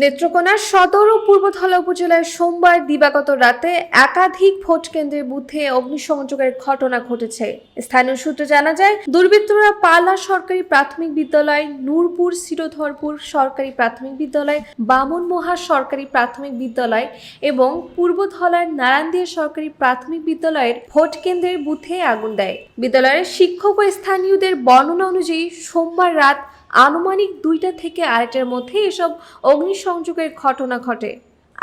নেত্রকোনার সদর ও পূর্বধলা উপজেলায় সোমবার দিবাগত রাতে একাধিক ভোট কেন্দ্রের বুথে অগ্নিসংযোগের ঘটনা ঘটেছে। স্থানীয় সূত্রে জানা যায়, দুর্বৃত্তরা পালা সরকারি প্রাথমিক বিদ্যালয়, নূরপুর শিরোধরপুর সরকারি প্রাথমিক বিদ্যালয়, বামনমোহা সরকারি প্রাথমিক বিদ্যালয় এবং পূর্বধলার নারায়ণদিয়া সরকারি প্রাথমিক বিদ্যালয়ের ভোট কেন্দ্রের বুথে আগুন দেয়। বিদ্যালয়ের শিক্ষক ও স্থানীয়দের বর্ণনা অনুযায়ী সোমবার রাত আনুমানিক 2টা থেকে 2:30টার মধ্যে এসব অগ্নিসংযোগের ঘটনা ঘটে।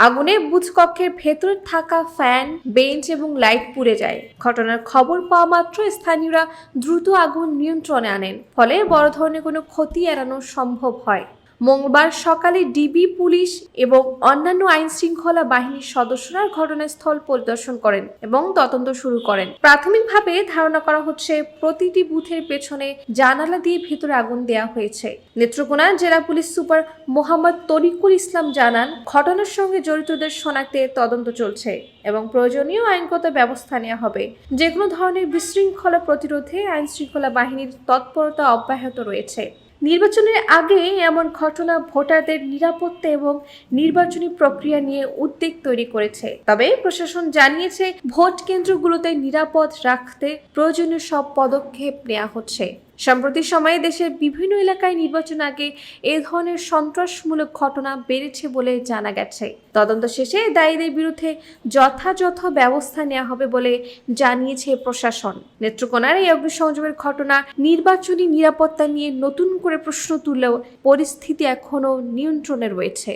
আগুনে বুথ কক্ষের ভেতরে থাকা ফ্যান, বেঞ্চ এবং লাইট পুড়ে যায়। ঘটনার খবর পাওয়া মাত্র স্থানীয়রা দ্রুত আগুন নিয়ন্ত্রণে আনেন, ফলে বড় ধরনের কোনো ক্ষতি এড়ানো সম্ভব হয়। মঙ্গলবার সকালে ডিবি, পুলিশ এবং অন্যান্য আইন শৃঙ্খলা বাহিনীর সদস্যরা ঘটনাস্থল পরিদর্শন করেন এবং তদন্ত শুরু করেন। প্রাথমিকভাবে ধারণা করা হচ্ছে, প্রতিটি বুথের পেছনে জানালা দিয়ে ভেতরে আগুন দেওয়া হয়েছে। নেত্রকোনা জেলা পুলিশ সুপার মোহাম্মদ তরিকুল ইসলাম জানান, ঘটনার সঙ্গে জড়িতদের শনাক্তে তদন্ত চলছে এবং প্রয়োজনীয় আইনগত ব্যবস্থা নেওয়া হবে। যে কোনো ধরনের বিশৃঙ্খলা প্রতিরোধে আইন শৃঙ্খলা বাহিনীর তৎপরতা অব্যাহত রয়েছে। নির্বাচনের আগে এমন ঘটনা ভোটারদের নিরাপত্তা এবং নির্বাচনী প্রক্রিয়া নিয়ে উদ্বেগ তৈরি করেছে। তবে প্রশাসন জানিয়েছে, ভোট কেন্দ্রগুলোতে নিরাপদ রাখতে প্রয়োজনীয় সব পদক্ষেপ নেওয়া হচ্ছে। সাম্প্রতি সময়ে দেশের বিভিন্ন এলাকায় নির্বাচন আগে এ ধরনের সন্ত্রাসমূলক ঘটনা বেড়েছে বলে জানা গেছে। তদন্ত শেষে দায়ীদের বিরুদ্ধে যথাযথ ব্যবস্থা নেওয়া হবে বলে জানিয়েছে প্রশাসন। নেত্রকোনার এই অগ্নিসংযোগের ঘটনা নির্বাচনী নিরাপত্তা নিয়ে নতুন করে প্রশ্ন তুললেও পরিস্থিতি এখনো নিয়ন্ত্রণে রয়েছে।